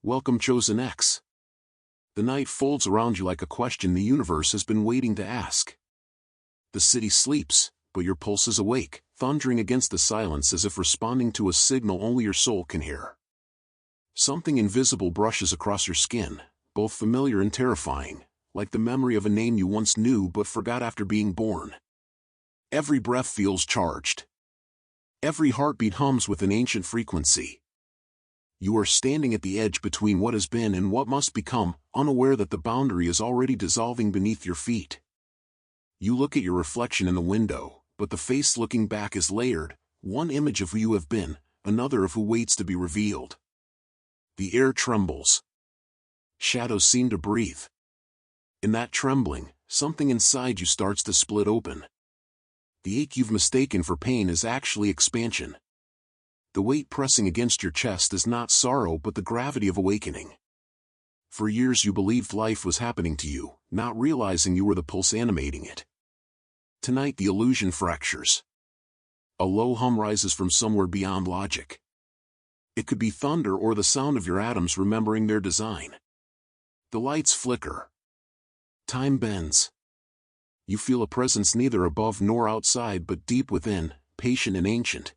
Welcome, Chosen X. The night folds around you like a question the universe has been waiting to ask. The city sleeps, but your pulse is awake, thundering against the silence as if responding to a signal only your soul can hear. Something invisible brushes across your skin, both familiar and terrifying, like the memory of a name you once knew but forgot after being born. Every breath feels charged. Every heartbeat hums with an ancient frequency. You are standing at the edge between what has been and what must become, unaware that the boundary is already dissolving beneath your feet. You look at your reflection in the window, but the face looking back is layered, one image of who you have been, another of who waits to be revealed. The air trembles. Shadows seem to breathe. In that trembling, something inside you starts to split open. The ache you've mistaken for pain is actually expansion. The weight pressing against your chest is not sorrow but the gravity of awakening. For years you believed life was happening to you, not realizing you were the pulse animating it. Tonight the illusion fractures. A low hum rises from somewhere beyond logic. It could be thunder or the sound of your atoms remembering their design. The lights flicker. Time bends. You feel a presence neither above nor outside but deep within, patient and ancient.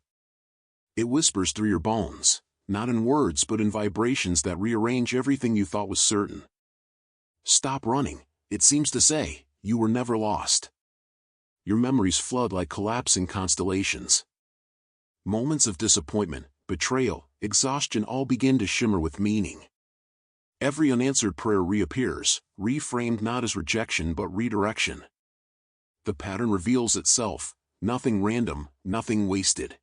It whispers through your bones, not in words but in vibrations that rearrange everything you thought was certain. Stop running, it seems to say, you were never lost. Your memories flood like collapsing constellations. Moments of disappointment, betrayal, exhaustion all begin to shimmer with meaning. Every unanswered prayer reappears, reframed not as rejection but redirection. The pattern reveals itself, nothing random, nothing wasted.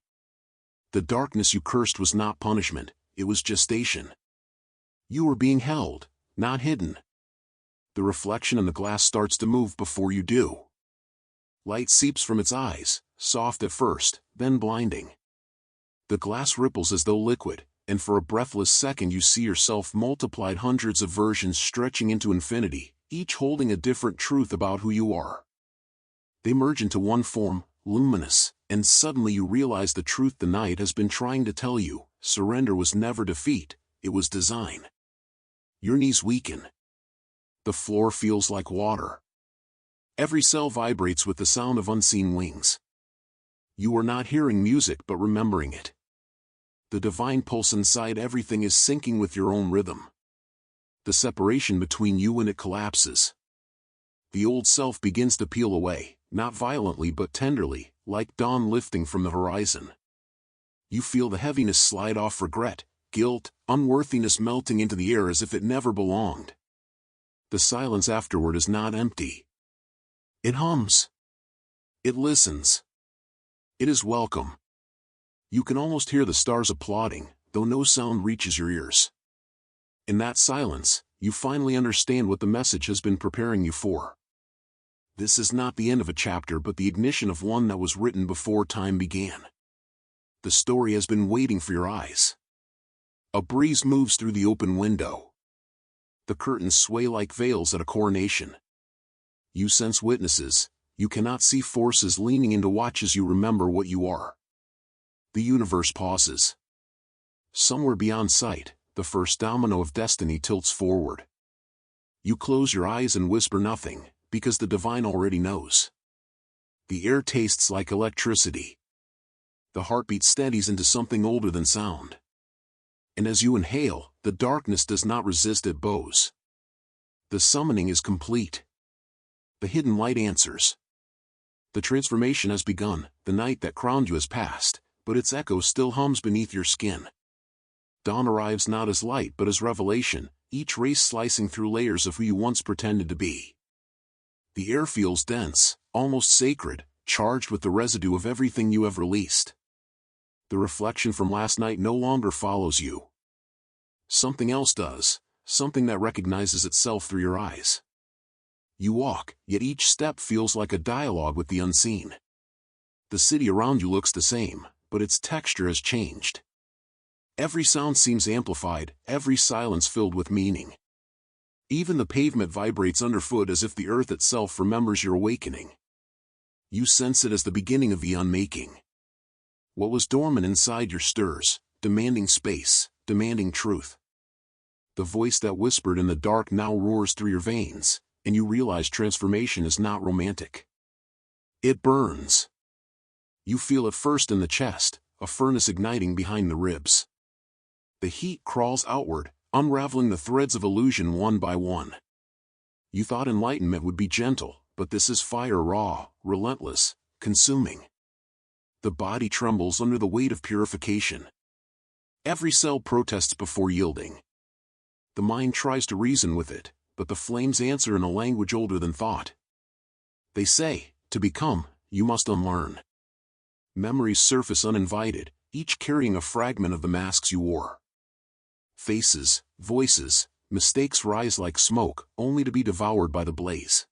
The darkness you cursed was not punishment, it was gestation. You were being held, not hidden. The reflection in the glass starts to move before you do. Light seeps from its eyes, soft at first, then blinding. The glass ripples as though liquid, and for a breathless second you see yourself multiplied hundreds of versions stretching into infinity, each holding a different truth about who you are. They merge into one form, luminous, and suddenly you realize the truth the night has been trying to tell you: surrender was never defeat, it was design. Your knees weaken. The floor feels like water. Every cell vibrates with the sound of unseen wings. You are not hearing music but remembering it. The divine pulse inside everything is syncing with your own rhythm. The separation between you and it collapses. The old self begins to peel away, not violently but tenderly, like dawn lifting from the horizon. You feel the heaviness slide off, regret, guilt, unworthiness melting into the air as if it never belonged. The silence afterward is not empty. It hums. It listens. It is welcome. You can almost hear the stars applauding, though no sound reaches your ears. In that silence, you finally understand what the message has been preparing you for. This is not the end of a chapter but the ignition of one that was written before time began. The story has been waiting for your eyes. A breeze moves through the open window. The curtains sway like veils at a coronation. You sense witnesses, you cannot see forces leaning in to watch as you remember what you are. The universe pauses. Somewhere beyond sight, the first domino of destiny tilts forward. You close your eyes and whisper nothing, because the divine already knows. The air tastes like electricity. The heartbeat steadies into something older than sound. And as you inhale, the darkness does not resist, it bows. The summoning is complete. The hidden light answers. The transformation has begun, the night that crowned you has passed, but its echo still hums beneath your skin. Dawn arrives not as light but as revelation, each ray slicing through layers of who you once pretended to be. The air feels dense, almost sacred, charged with the residue of everything you have released. The reflection from last night no longer follows you. Something else does, something that recognizes itself through your eyes. You walk, yet each step feels like a dialogue with the unseen. The city around you looks the same, but its texture has changed. Every sound seems amplified, every silence filled with meaning. Even the pavement vibrates underfoot as if the earth itself remembers your awakening. You sense it as the beginning of the unmaking. What was dormant inside your stirs, demanding space, demanding truth. The voice that whispered in the dark now roars through your veins, and you realize transformation is not romantic. It burns. You feel it first in the chest, a furnace igniting behind the ribs. The heat crawls outward, unraveling the threads of illusion one by one. You thought enlightenment would be gentle, but this is fire, raw, relentless, consuming. The body trembles under the weight of purification. Every cell protests before yielding. The mind tries to reason with it, but the flames answer in a language older than thought. They say, to become, you must unlearn. Memories surface uninvited, each carrying a fragment of the masks you wore. Faces, voices, mistakes rise like smoke, only to be devoured by the blaze.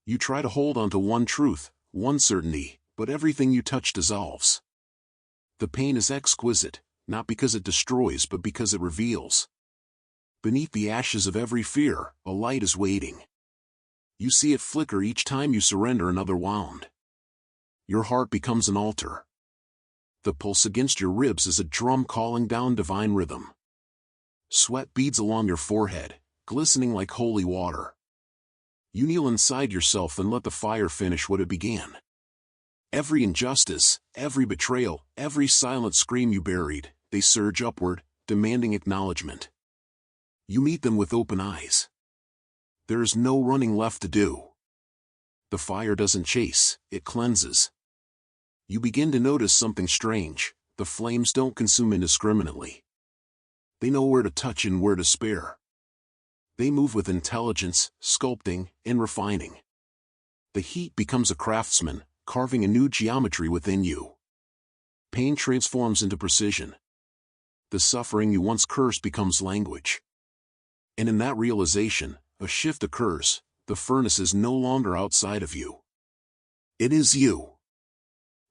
You try to hold on to one truth, one certainty, but everything you touch dissolves. The pain is exquisite, not because it destroys but because it reveals. Beneath the ashes of every fear, a light is waiting. You see it flicker each time you surrender another wound. Your heart becomes an altar. The pulse against your ribs is a drum calling down divine rhythm. Sweat beads along your forehead, glistening like holy water. You kneel inside yourself and let the fire finish what it began. Every injustice, every betrayal, every silent scream you buried, they surge upward, demanding acknowledgement. You meet them with open eyes. There is no running left to do. The fire doesn't chase, it cleanses. You begin to notice something strange. The flames don't consume indiscriminately. They know where to touch and where to spare. They move with intelligence, sculpting, and refining. The heat becomes a craftsman, carving a new geometry within you. Pain transforms into precision. The suffering you once cursed becomes language. And in that realization, a shift occurs. The furnace is no longer outside of you. It is you.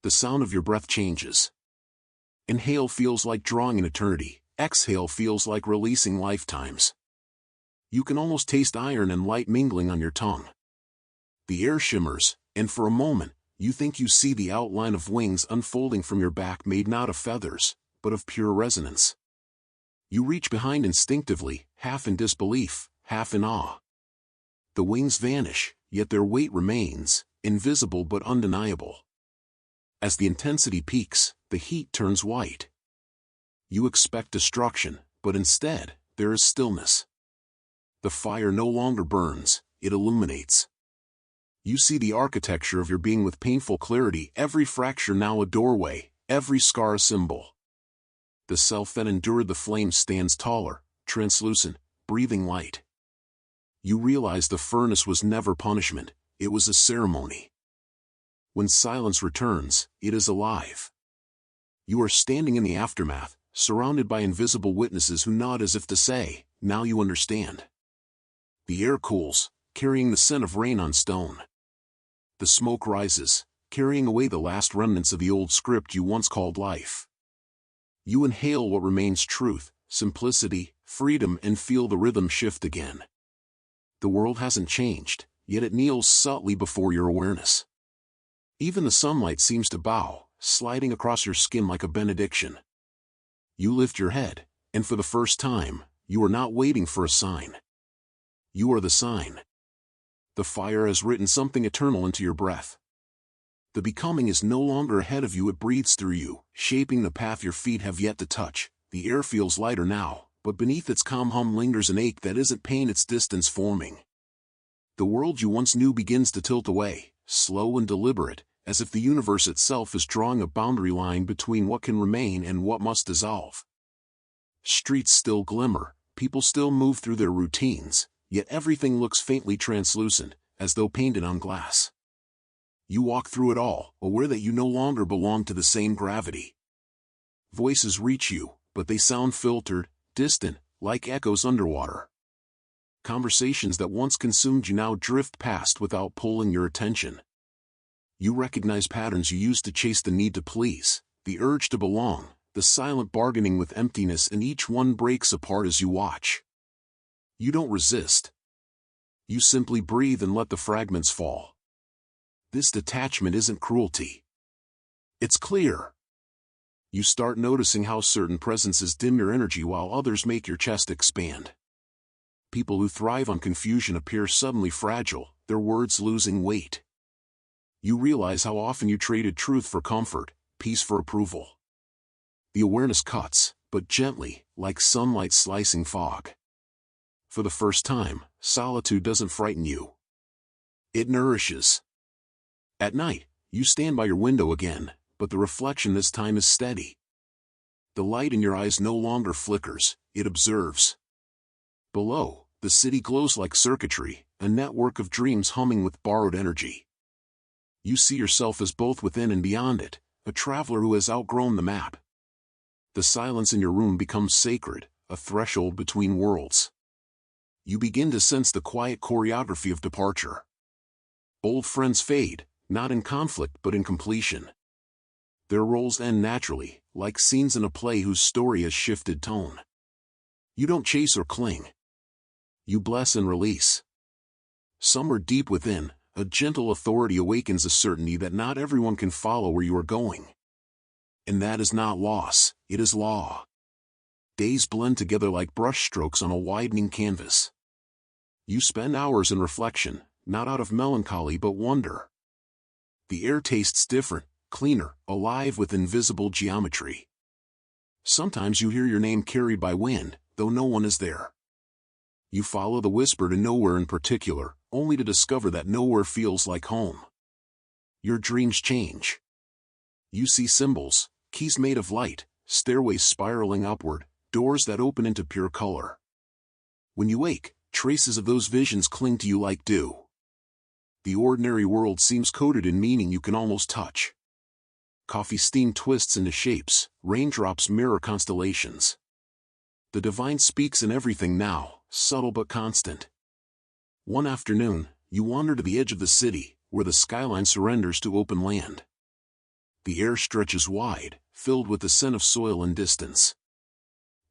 The sound of your breath changes. Inhale feels like drawing an eternity. Exhale feels like releasing lifetimes. You can almost taste iron and light mingling on your tongue. The air shimmers, and for a moment, you think you see the outline of wings unfolding from your back, made not of feathers, but of pure resonance. You reach behind instinctively, half in disbelief, half in awe. The wings vanish, yet their weight remains, invisible but undeniable. As the intensity peaks, the heat turns white. You expect destruction, but instead, there is stillness. The fire no longer burns, it illuminates. You see the architecture of your being with painful clarity, every fracture now a doorway, every scar a symbol. The self that endured the flames stands taller, translucent, breathing light. You realize the furnace was never punishment, it was a ceremony. When silence returns, it is alive. You are standing in the aftermath, surrounded by invisible witnesses who nod as if to say, now you understand. The air cools, carrying the scent of rain on stone. The smoke rises, carrying away the last remnants of the old script you once called life. You inhale what remains truth, simplicity, freedom, and feel the rhythm shift again. The world hasn't changed, yet it kneels subtly before your awareness. Even the sunlight seems to bow, sliding across your skin like a benediction. You lift your head, and for the first time, you are not waiting for a sign. You are the sign. The fire has written something eternal into your breath. The becoming is no longer ahead of you, it breathes through you, shaping the path your feet have yet to touch. The air feels lighter now, but beneath its calm hum lingers an ache that isn't pain, it's distance forming. The world you once knew begins to tilt away, slow and deliberate, as if the universe itself is drawing a boundary line between what can remain and what must dissolve. Streets still glimmer, people still move through their routines, yet everything looks faintly translucent, as though painted on glass. You walk through it all, aware that you no longer belong to the same gravity. Voices reach you, but they sound filtered, distant, like echoes underwater. Conversations that once consumed you now drift past without pulling your attention. You recognize patterns you used to chase, the need to please, the urge to belong, the silent bargaining with emptiness, and each one breaks apart as you watch. You don't resist. You simply breathe and let the fragments fall. This detachment isn't cruelty. It's clear. You start noticing how certain presences dim your energy while others make your chest expand. People who thrive on confusion appear suddenly fragile, their words losing weight. You realize how often you traded truth for comfort, peace for approval. The awareness cuts, but gently, like sunlight slicing fog. For the first time, solitude doesn't frighten you. It nourishes. At night, you stand by your window again, but the reflection this time is steady. The light in your eyes no longer flickers, it observes. Below, the city glows like circuitry, a network of dreams humming with borrowed energy. You see yourself as both within and beyond it, a traveler who has outgrown the map. The silence in your room becomes sacred, a threshold between worlds. You begin to sense the quiet choreography of departure. Old friends fade, not in conflict but in completion. Their roles end naturally, like scenes in a play whose story has shifted tone. You don't chase or cling. You bless and release. Somewhere deep within, a gentle authority awakens a certainty that not everyone can follow where you are going. And that is not loss, it is law. Days blend together like brushstrokes on a widening canvas. You spend hours in reflection, not out of melancholy but wonder. The air tastes different, cleaner, alive with invisible geometry. Sometimes you hear your name carried by wind, though no one is there. You follow the whisper to nowhere in particular, only to discover that nowhere feels like home. Your dreams change. You see symbols, keys made of light, stairways spiraling upward, doors that open into pure color. When you wake, traces of those visions cling to you like dew. The ordinary world seems coated in meaning you can almost touch. Coffee steam twists into shapes, raindrops mirror constellations. The divine speaks in everything now, subtle but constant. One afternoon, you wander to the edge of the city, where the skyline surrenders to open land. The air stretches wide, filled with the scent of soil and distance.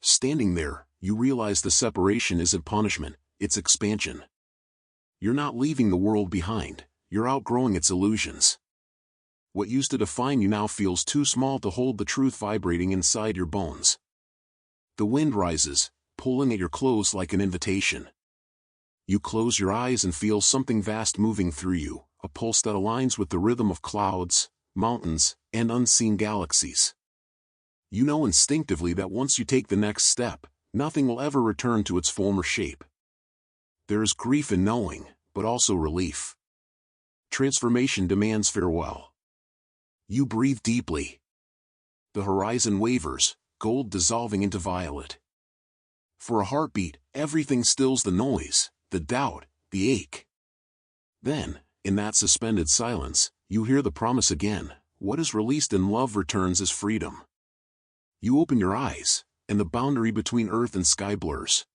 Standing there, you realize the separation isn't punishment, it's expansion. You're not leaving the world behind, you're outgrowing its illusions. What used to define you now feels too small to hold the truth vibrating inside your bones. The wind rises, pulling at your clothes like an invitation. You close your eyes and feel something vast moving through you, a pulse that aligns with the rhythm of clouds, mountains, and unseen galaxies. You know instinctively that once you take the next step, nothing will ever return to its former shape. There is grief in knowing, but also relief. Transformation demands farewell. You breathe deeply. The horizon wavers, gold dissolving into violet. For a heartbeat, everything stills the noise, the doubt, the ache. Then, in that suspended silence, you hear the promise again: what is released in love returns as freedom. You open your eyes, and the boundary between earth and sky blurs.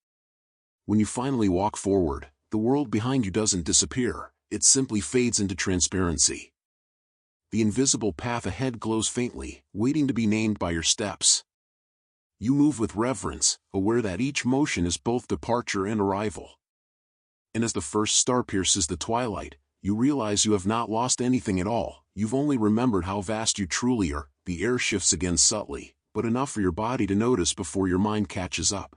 When you finally walk forward, the world behind you doesn't disappear, it simply fades into transparency. The invisible path ahead glows faintly, waiting to be named by your steps. You move with reverence, aware that each motion is both departure and arrival. And as the first star pierces the twilight, you realize you have not lost anything at all, you've only remembered how vast you truly are. The air shifts again subtly, but enough for your body to notice before your mind catches up.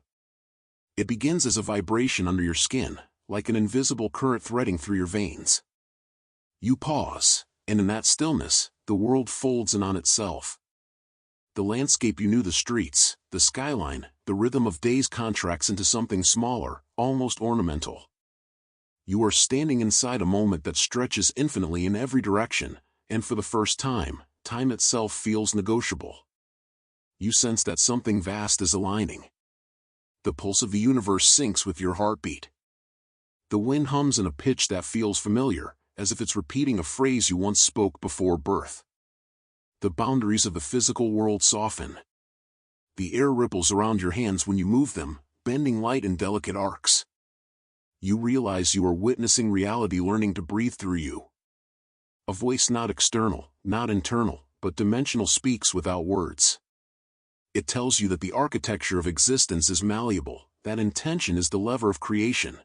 It begins as a vibration under your skin, like an invisible current threading through your veins. You pause, and in that stillness, the world folds in on itself. The landscape you knew, the streets, the skyline, the rhythm of days contracts into something smaller, almost ornamental. You are standing inside a moment that stretches infinitely in every direction, and for the first time, time itself feels negotiable. You sense that something vast is aligning. The pulse of the universe syncs with your heartbeat. The wind hums in a pitch that feels familiar, as if it's repeating a phrase you once spoke before birth. The boundaries of the physical world soften. The air ripples around your hands when you move them, bending light in delicate arcs. You realize you are witnessing reality learning to breathe through you. A voice not external, not internal, but dimensional speaks without words. It tells you that the architecture of existence is malleable, that intention is the lever of creation.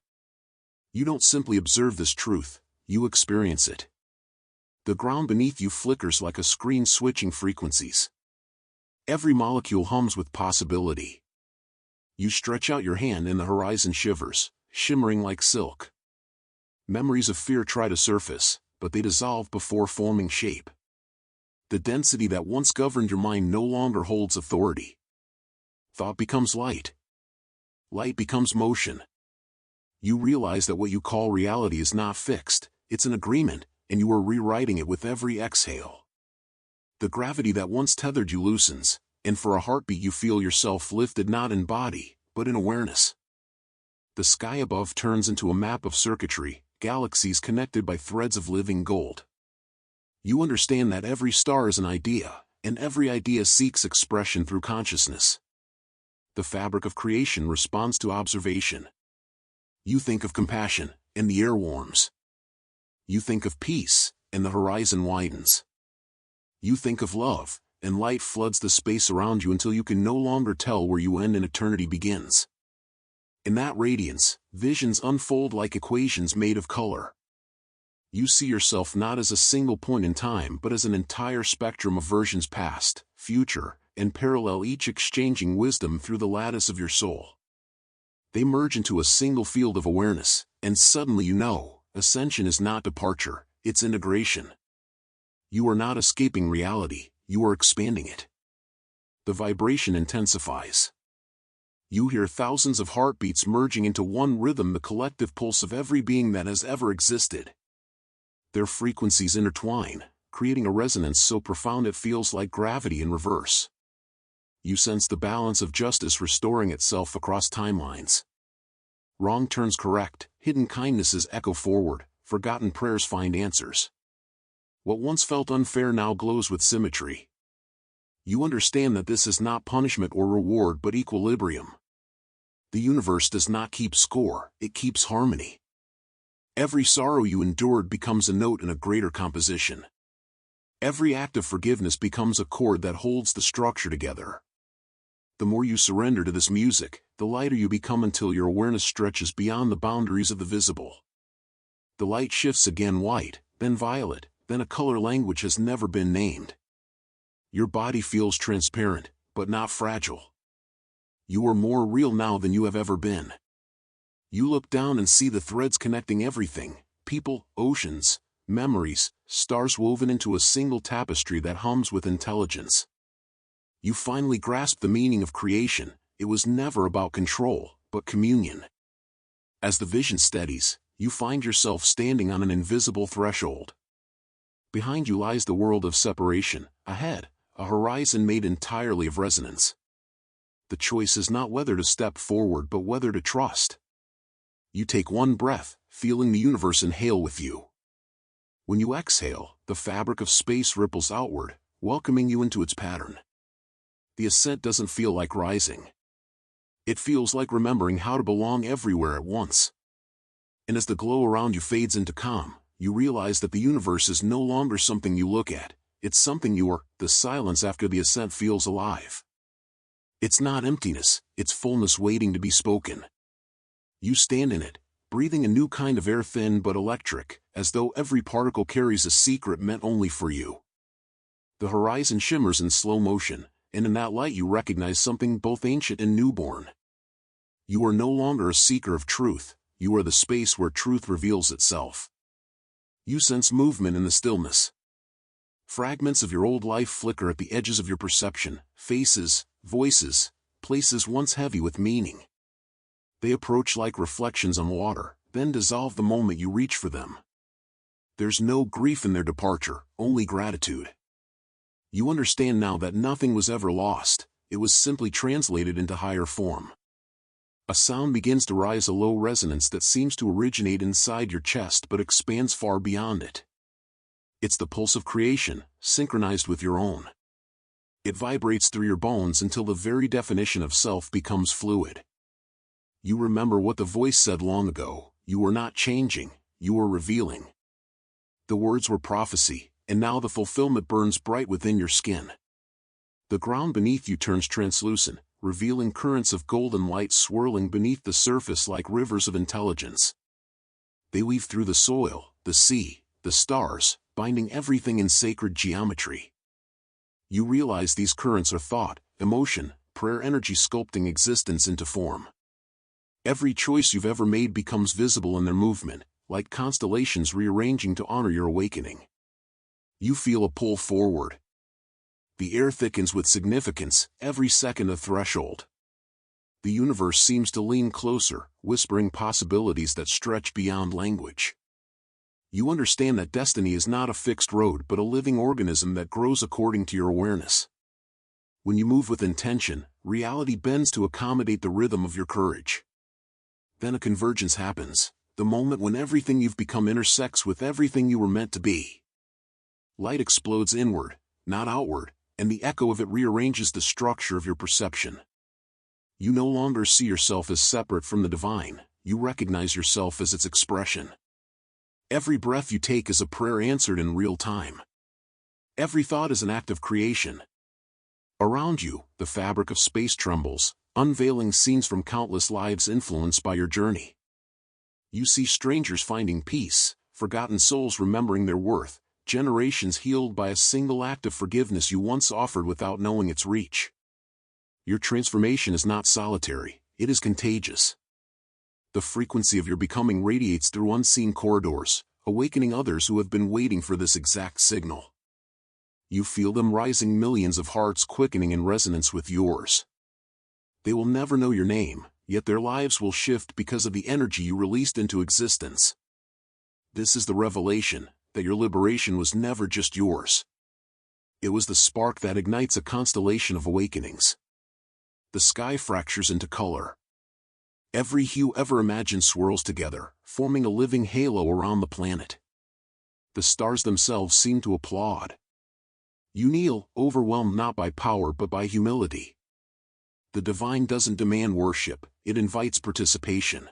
You don't simply observe this truth, you experience it. The ground beneath you flickers like a screen switching frequencies. Every molecule hums with possibility. You stretch out your hand and the horizon shivers, shimmering like silk. Memories of fear try to surface, but they dissolve before forming shape. The density that once governed your mind no longer holds authority. Thought becomes light. Light becomes motion. You realize that what you call reality is not fixed, it's an agreement, and you are rewriting it with every exhale. The gravity that once tethered you loosens, and for a heartbeat you feel yourself lifted not in body, but in awareness. The sky above turns into a map of circuitry, galaxies connected by threads of living gold. You understand that every star is an idea, and every idea seeks expression through consciousness. The fabric of creation responds to observation. You think of compassion, and the air warms. You think of peace, and the horizon widens. You think of love, and light floods the space around you until you can no longer tell where you end and eternity begins. In that radiance, visions unfold like equations made of color. You see yourself not as a single point in time but as an entire spectrum of versions past, future, and parallel, each exchanging wisdom through the lattice of your soul. They merge into a single field of awareness, and suddenly you know, ascension is not departure, it's integration. You are not escaping reality, you are expanding it. The vibration intensifies. You hear thousands of heartbeats merging into one rhythm, the collective pulse of every being that has ever existed. Their frequencies intertwine, creating a resonance so profound it feels like gravity in reverse. You sense the balance of justice restoring itself across timelines. Wrong turns correct, hidden kindnesses echo forward, forgotten prayers find answers. What once felt unfair now glows with symmetry. You understand that this is not punishment or reward but equilibrium. The universe does not keep score, it keeps harmony. Every sorrow you endured becomes a note in a greater composition. Every act of forgiveness becomes a chord that holds the structure together. The more you surrender to this music, the lighter you become until your awareness stretches beyond the boundaries of the visible. The light shifts again, white, then violet, then a color language has never been named. Your body feels transparent, but not fragile. You are more real now than you have ever been. You look down and see the threads connecting everything, people, oceans, memories, stars woven into a single tapestry that hums with intelligence. You finally grasp the meaning of creation. It was never about control, but communion. As the vision steadies, you find yourself standing on an invisible threshold. Behind you lies the world of separation, ahead, a horizon made entirely of resonance. The choice is not whether to step forward but whether to trust. You take one breath, feeling the universe inhale with you. When you exhale, the fabric of space ripples outward, welcoming you into its pattern. The ascent doesn't feel like rising. It feels like remembering how to belong everywhere at once. And as the glow around you fades into calm, you realize that the universe is no longer something you look at, it's something you are. The silence after the ascent feels alive. It's not emptiness, it's fullness waiting to be spoken. You stand in it, breathing a new kind of air, thin but electric, as though every particle carries a secret meant only for you. The horizon shimmers in slow motion, and in that light you recognize something both ancient and newborn. You are no longer a seeker of truth, you are the space where truth reveals itself. You sense movement in the stillness. Fragments of your old life flicker at the edges of your perception, faces, voices, places once heavy with meaning. They approach like reflections on water, then dissolve the moment you reach for them. There's no grief in their departure, only gratitude. You understand now that nothing was ever lost, it was simply translated into higher form. A sound begins to rise, a low resonance that seems to originate inside your chest but expands far beyond it. It's the pulse of creation, synchronized with your own. It vibrates through your bones until the very definition of self becomes fluid. You remember what the voice said long ago, you were not changing, you were revealing. The words were prophecy, and now the fulfillment burns bright within your skin. The ground beneath you turns translucent, revealing currents of golden light swirling beneath the surface like rivers of intelligence. They weave through the soil, the sea, the stars, binding everything in sacred geometry. You realize these currents are thought, emotion, prayer energy sculpting existence into form. Every choice you've ever made becomes visible in their movement, like constellations rearranging to honor your awakening. You feel a pull forward. The air thickens with significance, every second a threshold. The universe seems to lean closer, whispering possibilities that stretch beyond language. You understand that destiny is not a fixed road but a living organism that grows according to your awareness. When you move with intention, reality bends to accommodate the rhythm of your courage. Then a convergence happens, the moment when everything you've become intersects with everything you were meant to be. Light explodes inward, not outward, and the echo of it rearranges the structure of your perception. You no longer see yourself as separate from the divine, you recognize yourself as its expression. Every breath you take is a prayer answered in real time. Every thought is an act of creation. Around you, the fabric of space trembles, unveiling scenes from countless lives influenced by your journey. You see strangers finding peace, forgotten souls remembering their worth, generations healed by a single act of forgiveness you once offered without knowing its reach. Your transformation is not solitary, it is contagious. The frequency of your becoming radiates through unseen corridors, awakening others who have been waiting for this exact signal. You feel them rising, millions of hearts quickening in resonance with yours. They will never know your name, yet their lives will shift because of the energy you released into existence. This is the revelation, that your liberation was never just yours. It was the spark that ignites a constellation of awakenings. The sky fractures into color. Every hue ever imagined swirls together, forming a living halo around the planet. The stars themselves seem to applaud. You kneel, overwhelmed not by power but by humility. The divine doesn't demand worship, it invites participation.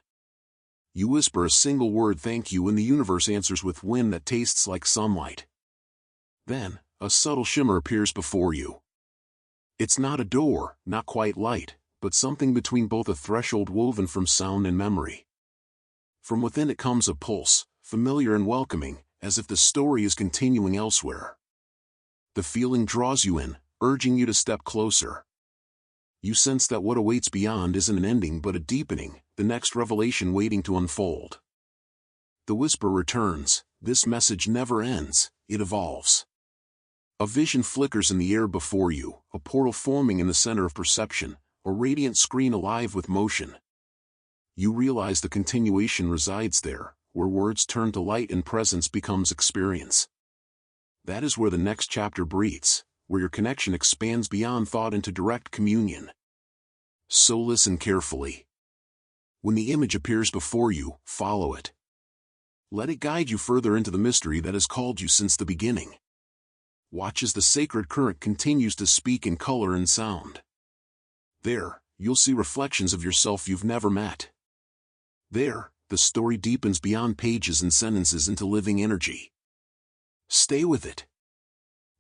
You whisper a single word, thank you, and the universe answers with wind that tastes like sunlight. Then, a subtle shimmer appears before you. It's not a door, not quite light, but something between both, a threshold woven from sound and memory. From within it comes a pulse, familiar and welcoming, as if the story is continuing elsewhere. The feeling draws you in, urging you to step closer. You sense that what awaits beyond isn't an ending but a deepening, the next revelation waiting to unfold. The whisper returns, this message never ends, it evolves. A vision flickers in the air before you, a portal forming in the center of perception, a radiant screen alive with motion. You realize the continuation resides there, where words turn to light and presence becomes experience. That is where the next chapter breathes, where your connection expands beyond thought into direct communion. So listen carefully. When the image appears before you, follow it. Let it guide you further into the mystery that has called you since the beginning. Watch as the sacred current continues to speak in color and sound. There, you'll see reflections of yourself you've never met. There, the story deepens beyond pages and sentences into living energy. Stay with it.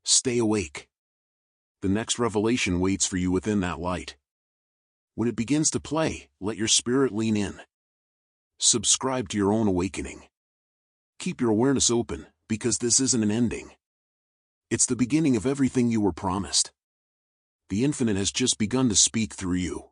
Stay awake. The next revelation waits for you within that light. When it begins to play, let your spirit lean in. Subscribe to your own awakening. Keep your awareness open, because this isn't an ending. It's the beginning of everything you were promised. The infinite has just begun to speak through you.